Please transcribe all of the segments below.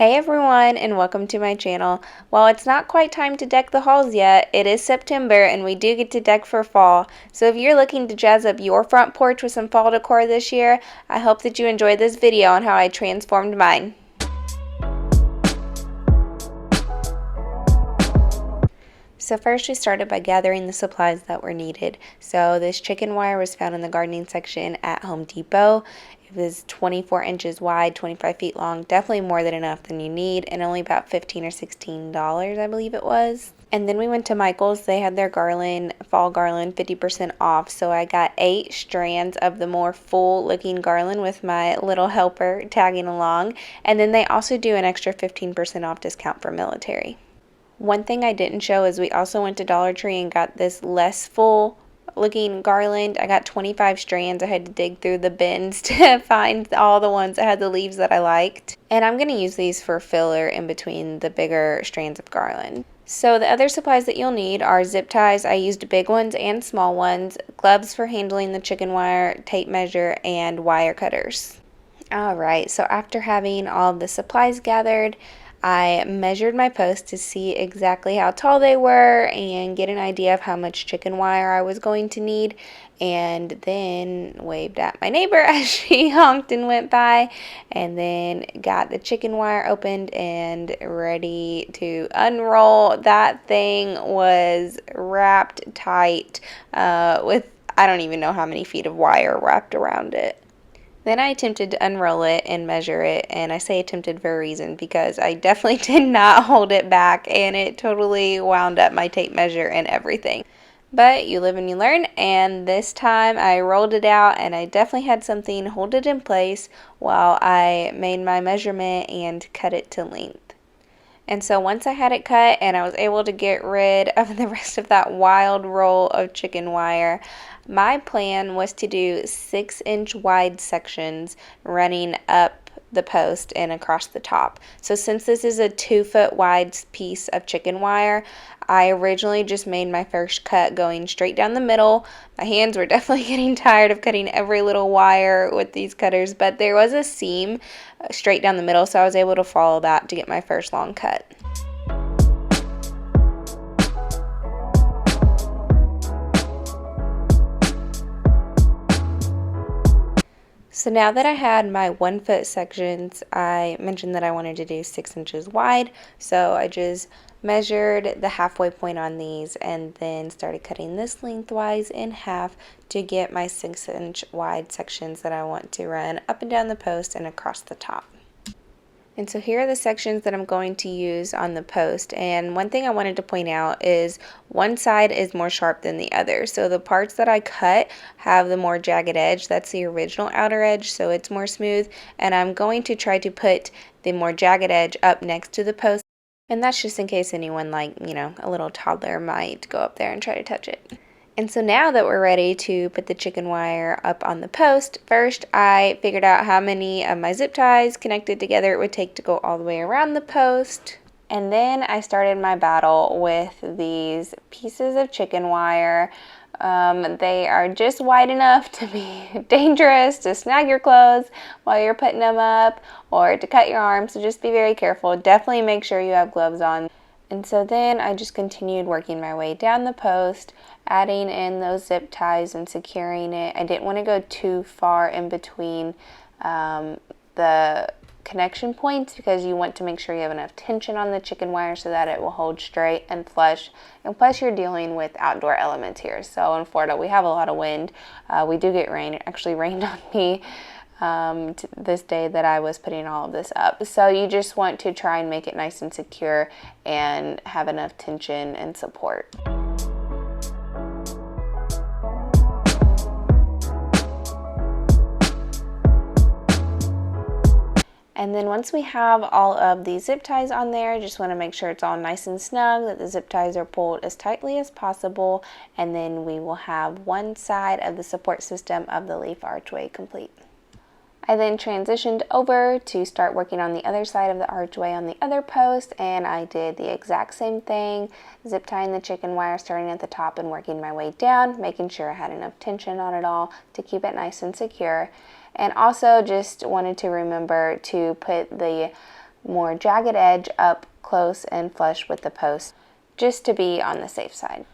Hey everyone, and welcome to my channel. While it's not quite time to deck the halls yet, it is September and we do get to deck for fall. So if you're looking to jazz up your front porch with some fall decor this year, I hope that you enjoyed this video on how I transformed mine. So first we started by gathering the supplies that were needed. So this chicken wire was found in the gardening section at Home Depot. It was 24 inches wide, 25 feet long, definitely more than enough than you need, and only about $15 or $16, I believe it was. And then we went to Michael's. They had their garland, fall garland, 50% off. So I got 8 strands of the more full looking garland with my little helper tagging along. And then they also do an extra 15% off discount for military. One thing I didn't show is we also went to Dollar Tree and got this less full looking garland. I got 25 strands. I had to dig through the bins to find all the ones that had the leaves that I liked. And I'm going to use these for filler in between the bigger strands of garland. So the other supplies that you'll need are zip ties. I used big ones and small ones, gloves for handling the chicken wire, tape measure, and wire cutters. Alright, so after having all of the supplies gathered, I measured my posts to see exactly how tall they were and get an idea of how much chicken wire I was going to need, and then waved at my neighbor as she honked and went by, and then got the chicken wire opened and ready to unroll. That thing was wrapped tight with I don't even know how many feet of wire wrapped around it. Then I attempted to unroll it and measure it, and I say attempted for a reason because I definitely did not hold it back, and it totally wound up my tape measure and everything. But you live and you learn, and this time I rolled it out and I definitely had something hold it in place while I made my measurement and cut it to length. And so once I had it cut and I was able to get rid of the rest of that wild roll of chicken wire, my plan was to do 6-inch wide sections running up the post and across the top. So since this is a 2-foot wide piece of chicken wire, I originally just made my first cut going straight down the middle. My hands were definitely getting tired of cutting every little wire with these cutters, but there was a seam straight down the middle, so I was able to follow that to get my first long cut. So now that I had my 1-foot sections, I mentioned that I wanted to do 6 inches wide. So I just measured the halfway point on these and then started cutting this lengthwise in half to get my 6-inch wide sections that I want to run up and down the post and across the top. And so here are the sections that I'm going to use on the post, and one thing I wanted to point out is one side is more sharp than the other. So the parts that I cut have the more jagged edge. That's the original outer edge, so it's more smooth, and I'm going to try to put the more jagged edge up next to the post, and that's just in case anyone like, a little toddler might go up there and try to touch it. And so now that we're ready to put the chicken wire up on the post, first I figured out how many of my zip ties connected together it would take to go all the way around the post. And then I started my battle with these pieces of chicken wire. They are just wide enough to be dangerous, to snag your clothes while you're putting them up or to cut your arm, so just be very careful. Definitely make sure you have gloves on. And so then I just continued working my way down the post, adding in those zip ties and securing it. I didn't want to go too far in between the connection points because you want to make sure you have enough tension on the chicken wire so that it will hold straight and flush. And plus you're dealing with outdoor elements here. So in Florida we have a lot of wind. We do get rain. It actually rained on me this day that I was putting all of this up. So you just want to try and make it nice and secure and have enough tension and support. And then once we have all of the zip ties on there, just want to make sure it's all nice and snug, that the zip ties are pulled as tightly as possible, and then we will have one side of the support system of the leaf archway complete. I then transitioned over to start working on the other side of the archway on the other post, and I did the exact same thing, zip tying the chicken wire starting at the top and working my way down, making sure I had enough tension on it all to keep it nice and secure. And also just wanted to remember to put the more jagged edge up close and flush with the post, just to be on the safe side.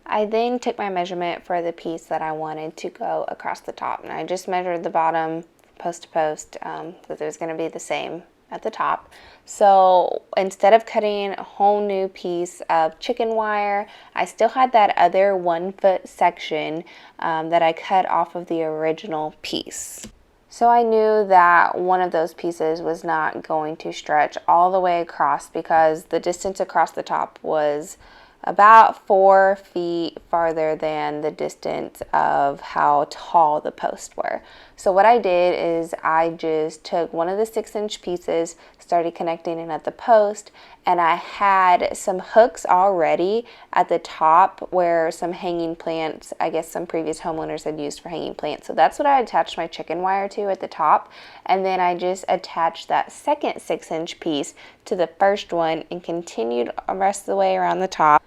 I then took my measurement for the piece that I wanted to go across the top, and I just measured the bottom post to post because it was going to be the same at the top. So instead of cutting a whole new piece of chicken wire, I still had that other 1 foot section that I cut off of the original piece. So I knew that one of those pieces was not going to stretch all the way across because the distance across the top was about 4 feet farther than the distance of how tall the posts were. So what I did is I just took one of the 6-inch pieces, started connecting it at the post, and I had some hooks already at the top where some hanging plants, I guess some previous homeowners had used for hanging plants. So that's what I attached my chicken wire to at the top, and then I just attached that second 6-inch piece to the first one and continued the rest of the way around the top.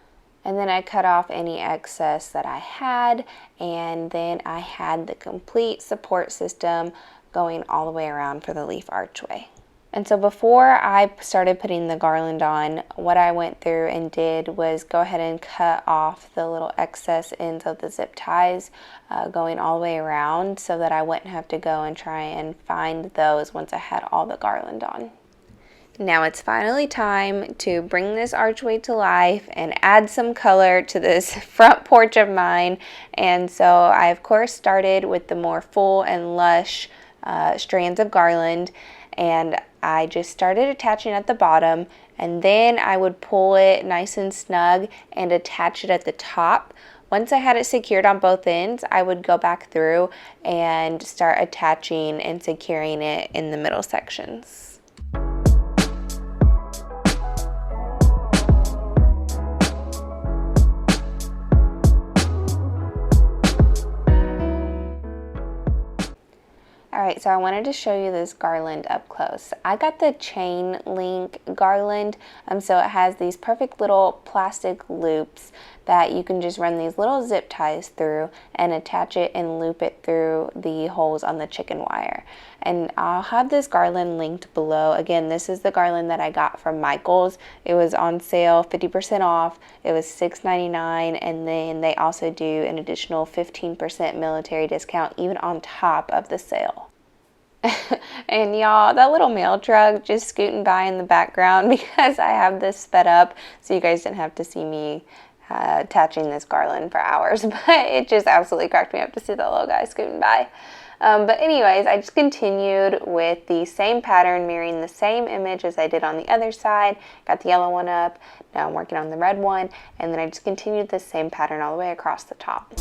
And then I cut off any excess that I had, and then I had the complete support system going all the way around for the leaf archway. And so before I started putting the garland on, what I went through and did was go ahead and cut off the little excess ends of the zip ties going all the way around so that I wouldn't have to go and try and find those once I had all the garland on. Now it's finally time to bring this archway to life and add some color to this front porch of mine. And so I of course started with the more full and lush strands of garland, and I just started attaching at the bottom, and then I would pull it nice and snug and attach it at the top. Once I had it secured on both ends, I would go back through and start attaching and securing it in the middle sections. Alright, so I wanted to show you this garland up close. I got the chain link garland, so it has these perfect little plastic loops that you can just run these little zip ties through and attach it and loop it through the holes on the chicken wire. And I'll have this garland linked below. Again, this is the garland that I got from Michael's. It was on sale, 50% off. It was $6.99, and then they also do an additional 15% military discount even on top of the sale. And y'all, that little mail truck just scooting by in the background because I have this sped up so you guys didn't have to see me attaching this garland for hours, but it just absolutely cracked me up to see that little guy scooting by. But anyways, I just continued with the same pattern, mirroring the same image as I did on the other side. Got the yellow one up, now I'm working on the red one, and then I just continued the same pattern all the way across the top.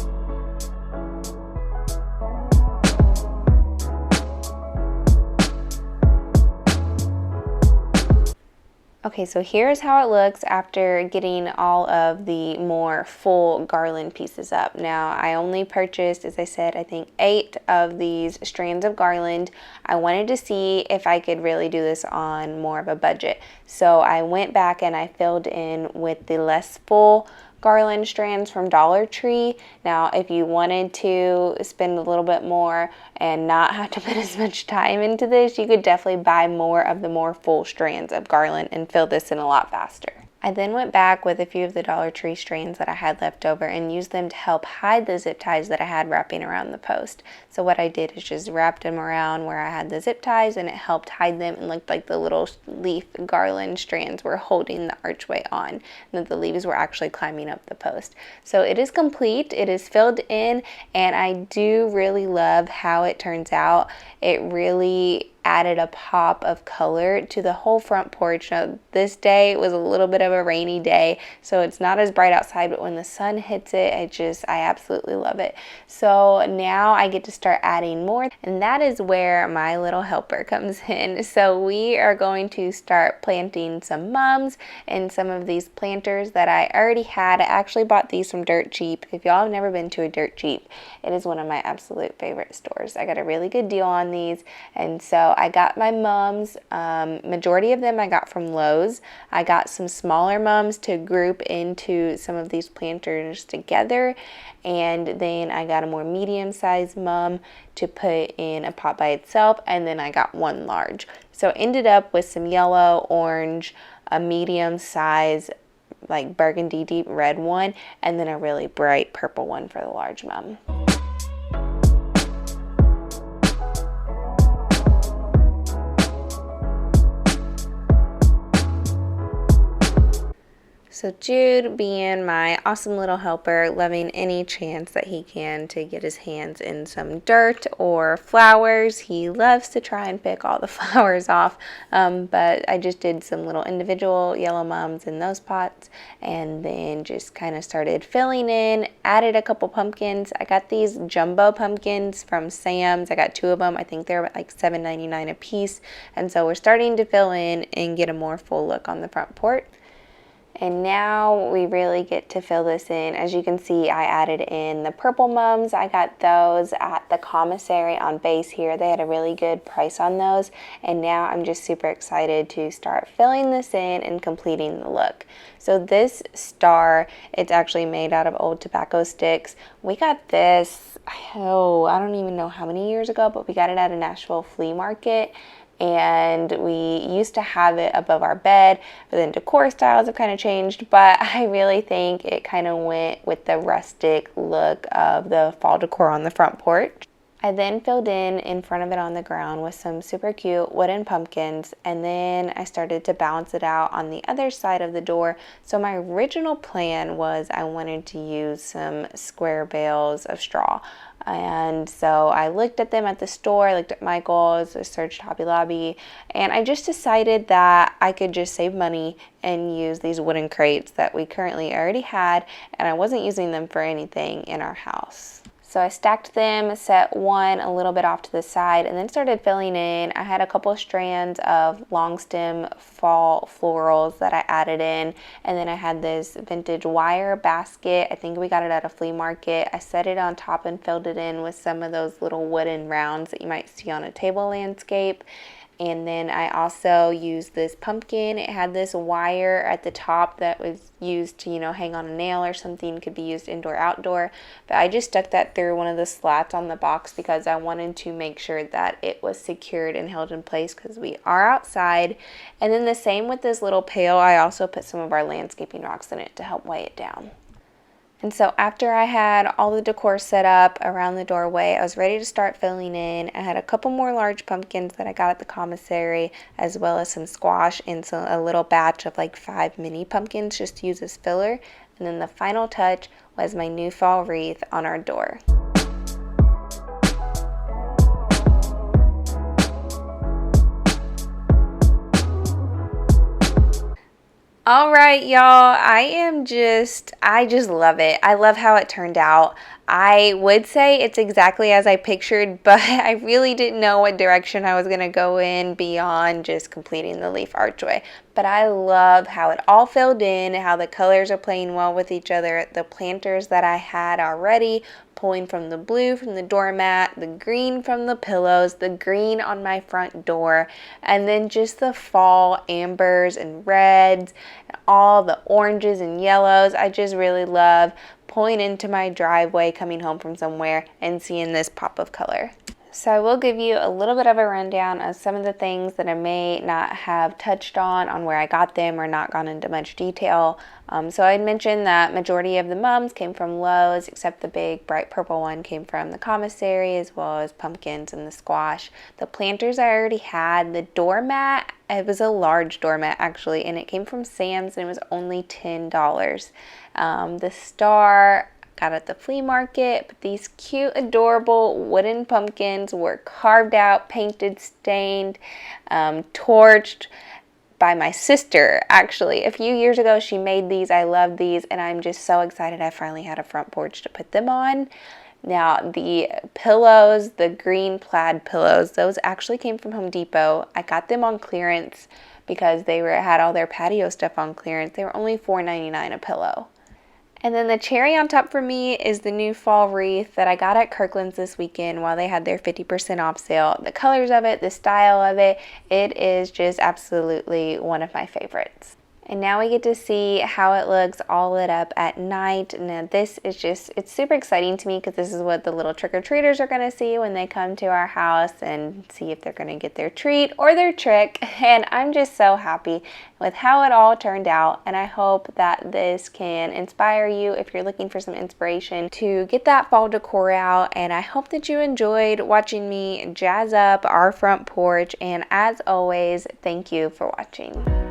Okay, so here's how it looks after getting all of the more full garland pieces up. Now, I only purchased, as I said, I think 8 of these strands of garland. I wanted to see if I could really do this on more of a budget. So I went back and I filled in with the less full garland strands from Dollar Tree. Now, if you wanted to spend a little bit more and not have to put as much time into this, you could definitely buy more of the more full strands of garland and fill this in a lot faster. I then went back with a few of the Dollar Tree strands that I had left over and used them to help hide the zip ties that I had wrapping around the post. So what I did is just wrapped them around where I had the zip ties, and it helped hide them and looked like the little leaf garland strands were holding the archway on, and that the leaves were actually climbing up the post. So it is complete, it is filled in, and I do really love how it turns out. It really added a pop of color to the whole front porch. Now, this day was a little bit of a rainy day, so it's not as bright outside, but when the sun hits it, I absolutely love it. So now I get to start adding more, and that is where my little helper comes in. So we are going to start planting some mums and some of these planters that I already had. I actually bought these from Dirt Cheap. If y'all have never been to a Dirt Cheap, it is one of my absolute favorite stores. I got a really good deal on these, and so I got my mums, majority of them I got from Lowe's. I got some smaller mums to group into some of these planters together, and then I got a more medium-sized mum to put in a pot by itself, and then I got one large. So ended up with some yellow, orange, a medium size, like burgundy deep red one, and then a really bright purple one for the large mum. So Jude, being my awesome little helper, loving any chance that he can to get his hands in some dirt or flowers. He loves to try and pick all the flowers off, but I just did some little individual yellow mums in those pots, and then just kind of started filling in, added a couple pumpkins. I got these jumbo pumpkins from Sam's. I got 2 of them. I think they're like $7.99 a piece, and so we're starting to fill in and get a more full look on the front porch. And now we really get to fill this in. As you can see, I added in the purple mums. I got those at the commissary on base here. They had a really good price on those. And now I'm just super excited to start filling this in and completing the look. So this star, it's actually made out of old tobacco sticks. We got this, I don't even know how many years ago, but we got it at a Nashville flea market. And we used to have it above our bed, but then decor styles have kind of changed, but I really think it kind of went with the rustic look of the fall decor on the front porch. I then filled in front of it on the ground with some super cute wooden pumpkins, and then I started to balance it out on the other side of the door. So my original plan was I wanted to use some square bales of straw. And so I looked at them at the store, I looked at Michael's, I searched Hobby Lobby, and I just decided that I could just save money and use these wooden crates that we currently already had, and I wasn't using them for anything in our house. So I stacked them, set one a little bit off to the side, and then started filling in. I had a couple of strands of long stem fall florals that I added in, and then I had this vintage wire basket. I think we got it at a flea market. I set it on top and filled it in with some of those little wooden rounds that you might see on a table landscape. And then I also used this pumpkin. It had this wire at the top that was used to, hang on a nail or something. Could be used indoor, outdoor. But I just stuck that through one of the slats on the box because I wanted to make sure that it was secured and held in place because we are outside. And then the same with this little pail. I also put some of our landscaping rocks in it to help weigh it down. And so after I had all the decor set up around the doorway, I was ready to start filling in. I had a couple more large pumpkins that I got at the commissary, as well as some squash and a little batch of like 5 mini pumpkins just to use as filler. And then the final touch was my new fall wreath on our door. All right, y'all, I just love it. I love how it turned out. I would say it's exactly as I pictured, but I really didn't know what direction I was going to go in beyond just completing the leaf archway. But I love how it all filled in, how the colors are playing well with each other, the planters that I had already, pulling from the blue from the doormat, the green from the pillows, the green on my front door, and then just the fall ambers and reds, and all the oranges and yellows. I just really love pulling into my driveway, coming home from somewhere, and seeing this pop of color. So I will give you a little bit of a rundown of some of the things that I may not have touched on where I got them or not gone into much detail. So I mentioned that majority of the mums came from Lowe's, except the big bright purple one came from the commissary, as well as pumpkins and the squash. The planters I already had. The doormat, it was a large doormat actually, and it came from Sam's and it was only $10. The star got at the flea market, but these cute, adorable wooden pumpkins were carved out, painted, stained, torched by my sister, actually. A few years ago, she made these. I love these, and I'm just so excited I finally had a front porch to put them on. Now, the pillows, the green plaid pillows, those actually came from Home Depot. I got them on clearance because they had all their patio stuff on clearance. They were only $4.99 a pillow. And then the cherry on top for me is the new fall wreath that I got at Kirkland's this weekend while they had their 50% off sale. The colors of it, the style of it, it is just absolutely one of my favorites. And now we get to see how it looks all lit up at night. Now this is just, it's super exciting to me because this is what the little trick-or-treaters are going to see when they come to our house and see if they're going to get their treat or their trick. And I'm just so happy with how it all turned out. And I hope that this can inspire you if you're looking for some inspiration to get that fall decor out. And I hope that you enjoyed watching me jazz up our front porch. And as always, thank you for watching.